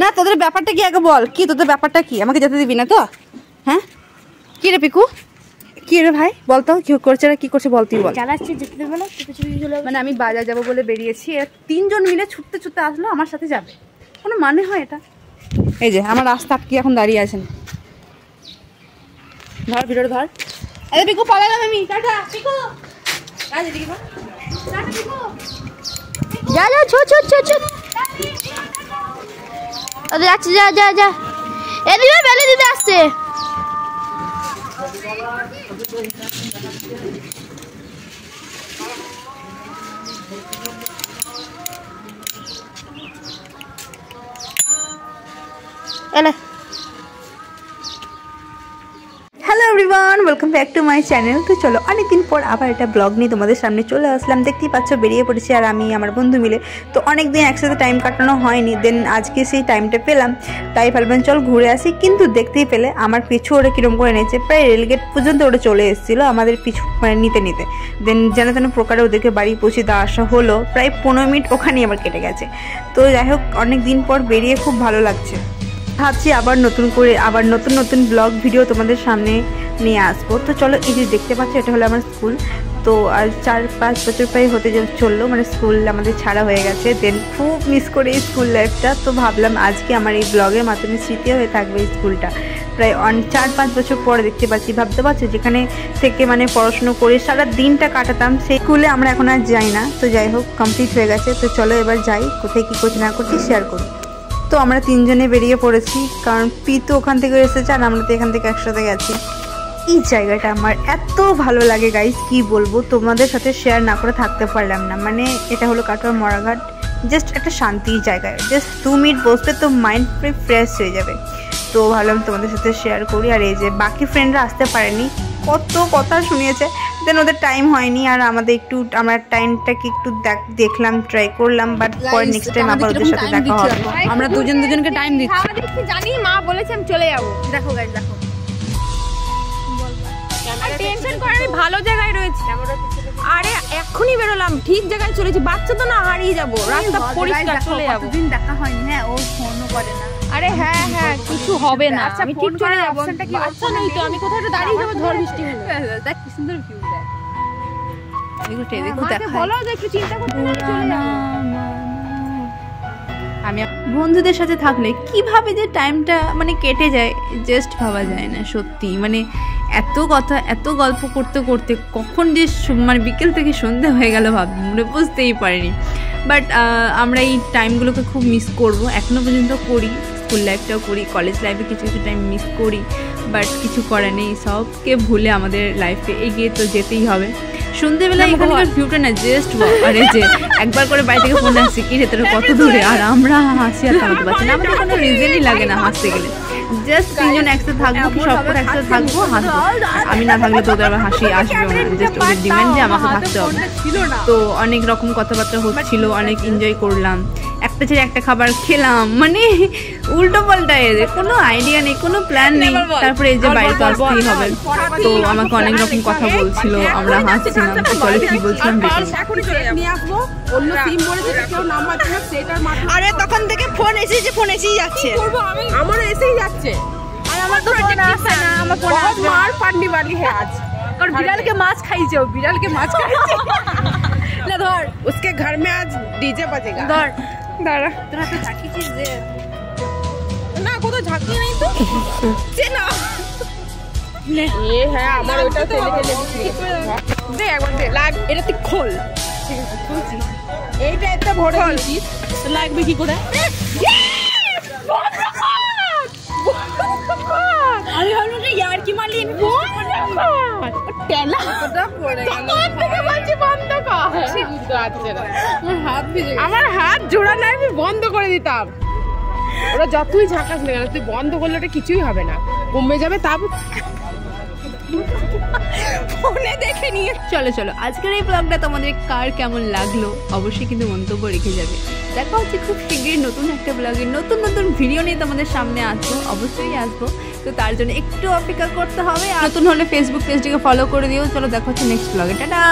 না তোদের ব্যাপারটা কি আগে বল, কি তোদের ব্যাপারটা কি? আমাকে যেতে দিবি না তো? হ্যাঁ কি রে পিকু, কি রে ভাই বলতো কি করছে না কি করছে বল, তুই বল। চালাচ্ছি যেতে দেবো না, মানে আমি বাজার যাবো বলে বেরিয়েছি, তিনজন মিলে ছুটতে ছুটতে আসলো আমার সাথে যাবে, কোনো মানে হয় এটা? এই যে আমার রাস্তা আটকে এখন দাঁড়িয়ে আছেন, ধর ভিডিওটা ধর। আরে পিকু পালালাম আমি, টাটা পিকু। যা যা ছোট ছোট ছোট ছোট ওদের যাচ্ছে, যা যা যা এদিকে বেলে দিতে আসছে। এলে hello everyone, welcome back to my channel. তো চলো অনেকদিন পর আবার একটা ব্লগ নিয়ে তোমাদের সামনে চলে আসলাম। দেখতেই পাচ্ছ বেরিয়ে পড়েছি আর আমি আমার বন্ধু মিলে। তো অনেক দিন একসাথে টাইম কাটানো হয়নি, দেন আজকে সেই টাইমটা পেলাম, তাই ভাবলাম চল ঘুরে আসি। কিন্তু দেখতেই পেলে আমার পিছু ওরা কীরকম করে নিয়েছে, প্রায় রেলগেট পর্যন্ত ওরা চলে এসেছিলো আমাদের পিছু মানে নিতে নিতে। দেন যেন তেন প্রকারে ওদেরকে বাড়ি পৌঁছে দেওয়া আসা হলো, প্রায় 15 মিনিট ওখানেই আবার কেটে গেছে। তো যাই হোক অনেক দিন পর বেরিয়ে খুব ভালো লাগছে। ভাবছি আবার নতুন করে আবার নতুন নতুন ব্লগ ভিডিও তোমাদের সামনে নিয়ে আসবো। তো চলো এই যে দেখতে পাচ্ছ এটা হলো আমার স্কুল। তো আর 4-5 বছর প্রায় হতে চললো, মানে স্কুল আমাদের ছাড়া হয়ে গেছে। দেন খুব মিস করে এই স্কুল লাইফটা। তো ভাবলাম আজকে আমার এই ব্লগের মাধ্যমে স্মৃতি হয়ে থাকবে এই স্কুলটা। প্রায় 4-5 বছর পরে দেখতে পাচ্ছি, ভাবতে পারছো যেখানে থেকে মানে পড়াশুনো করে সারা দিনটা কাটাতাম, সেই স্কুলে আমরা এখন আর যাই না। তো যাই হোক কমপ্লিট হয়ে গেছে। তো চলো এবার যাই, কোথায় কী করছি না করছি শেয়ার করি। তো আমরা তিনজনে বেরিয়ে পড়েছি, কারণ পি তো ওখান থেকে এসেছে আর আমরা তো এখান থেকে একসাথে গেছি। এই জায়গাটা আমার এত ভালো লাগে গাইস, কি বলবো, তোমাদের সাথে শেয়ার না করে থাকতে পারলাম না। মানে এটা হলো কাটোয়া মরাঘাট, জাস্ট একটা শান্তির জায়গায়, জাস্ট 2 মিনিট বসবে তো মাইন্ড ফ্রেশ হয়ে যাবে। তো ভাবলাম তোমাদের সাথে শেয়ার করি। আর এই যে বাকি ফ্রেন্ডরা আসতে পারেনি, কত কথা শুনিয়েছে, দেন ওদের টাইম হয়নি। আর আমাদের একটু আমরা টাইমটাকে একটু দেখলাম, ট্রাই করলাম, বাট পরে নেক্সট টাইম আবার ওদের সাথে দেখা হবে। আমরা দুজনকে টাইম দিচ্ছি, জানি মা বলেছে আমি চলে যাবো। দেখো গাইস দেখো, টেনশন করে আমি ভালো জায়গায় রয়েছি। আরে এখনই বেরোলাম, ঠিক জায়গায় চলেছি, বাচ্চা তো না হারিয়ে যাবো, রাস্তা পরিষ্কার চলে যাবো। দিন দেখা হয়নি, হ্যাঁ ও ফোনও করে না। আরে হ্যাঁ হ্যাঁ কিছু হবে না, আমি ঠিক চলে যাবো। বাচ্চা নই তো, আমি কোথাও দাঁড়িয়ে যাবো ঝড় বৃষ্টি হলে। দেখ কি সুন্দর ভিউ, দেখ দেখো দেখো বলো যে একটু চিন্তা করতে না চলে যাবো। আমি বন্ধুদের সাথে থাকলে কিভাবে যে টাইমটা মানে কেটে যায় জাস্ট ভাবা যায় না সত্যি। মানে এত কথা এত গল্প করতে করতে কখন যে মানে বিকেল থেকে সন্ধে হয়ে গেল মানে বুঝতেই পারিনি। বাট আমরা এই টাইমগুলোকে খুব মিস করব, এখনও পর্যন্ত করি, স্কুল লাইফটাও করি, কলেজ লাইফে কিছু কিছু টাইম মিস করি, বাট কিছু করার নেই, সবকে ভুলে আমাদের লাইফে এগিয়ে তো যেতেই হবে। সন্ধ্যেবেলা এখানকার ভিউটা না জাস্ট আরে যে একবার করে বাড়ি থেকে ফোন আসছে কি রে তোর কত দূরে, আর আমরা হাসি আর থামাতে পারছি না, আমাদের কোনো রিজনই লাগে না হাসতে গেলে। জাস্ট তিনজন একসাথে থাকবো, কি সব করে একসাথে থাকবো, হাসবো। আমি না থাকলে তোদের আবার হাসি আসবে না, জাস্ট ওদের ডিমান্ড যে আমাকে থাকতে হবে। তো অনেক রকম কথাবার্তা হচ্ছিল, অনেক এনজয় করলাম, একটা ছেড়ে একটা খাবার খেলাম, মানে উল্টো পাল্টা, এদের কোনো আইডিয়া নেই, কোনো প্ল্যান নেই। তারপরে এই যে বাড়িতে আসতেই হবে, তো আমাকে অনেক রকম কথা বলছিল, আমরা হাসছিলাম। চলে কি বলছিলাম আরে তখন থেকে ফোন এসেছে, ফোন এসেই যাচ্ছে, আমার এসেই যাচ্ছে। আর আমার তো ফোন আসছে না, আমার ফোন মার পান্ডি वाली है आज। और बिरल के मांस खाइছে, बिरल के मांस खाइছে না। ধর उसके घर में आज डीजे बजेगा। ধর दाঁড়া তোরা তো ঝাঁকিছিস যে না, কোথাও ঝাঁকি নেই তো, সে না এ হ্যাঁ আমার ওটা ফেলে ফেলে দে, একবার দে লাগ, এটা তুই খোল। ঠিক আছে খুলছি, এইটা একটা ভরে দিছিস, লাগবে কি করে? আমি ভাবলাম যে ইয়ার কি মারলি, আমি টেলা কতটা পড়ে গেল, থেকে বলছি বন্ধ কর। আমার হাত জোড়া নাই, আমি বন্ধ করে দিতাম। ওরা যতই ঝাঁকাস না কেন, তুই বন্ধ করলে ওটা কিছুই হবে না, কমে যাবে। তারপর ফোনে দেখে নিয়ে চলো চলো আজকের এই ব্লগটা তোমাদের কার কেমন লাগলো অবশ্যই কিন্তু মন্তব্য রেখে যাবে। দেখা হচ্ছে খুব শীঘ্রই নতুন একটা ব্লগে, নতুন নতুন ভিডিও নিয়ে তোমাদের সামনে আসবো, অবশ্যই আসবো। তো তার জন্য একটু অপেক্ষা করতে হবে। আর নতুন হলে ফেসবুক পেজটিকে ফলো করে দিও। চলো দেখা হচ্ছে নেক্সট ব্লগে, টাটা।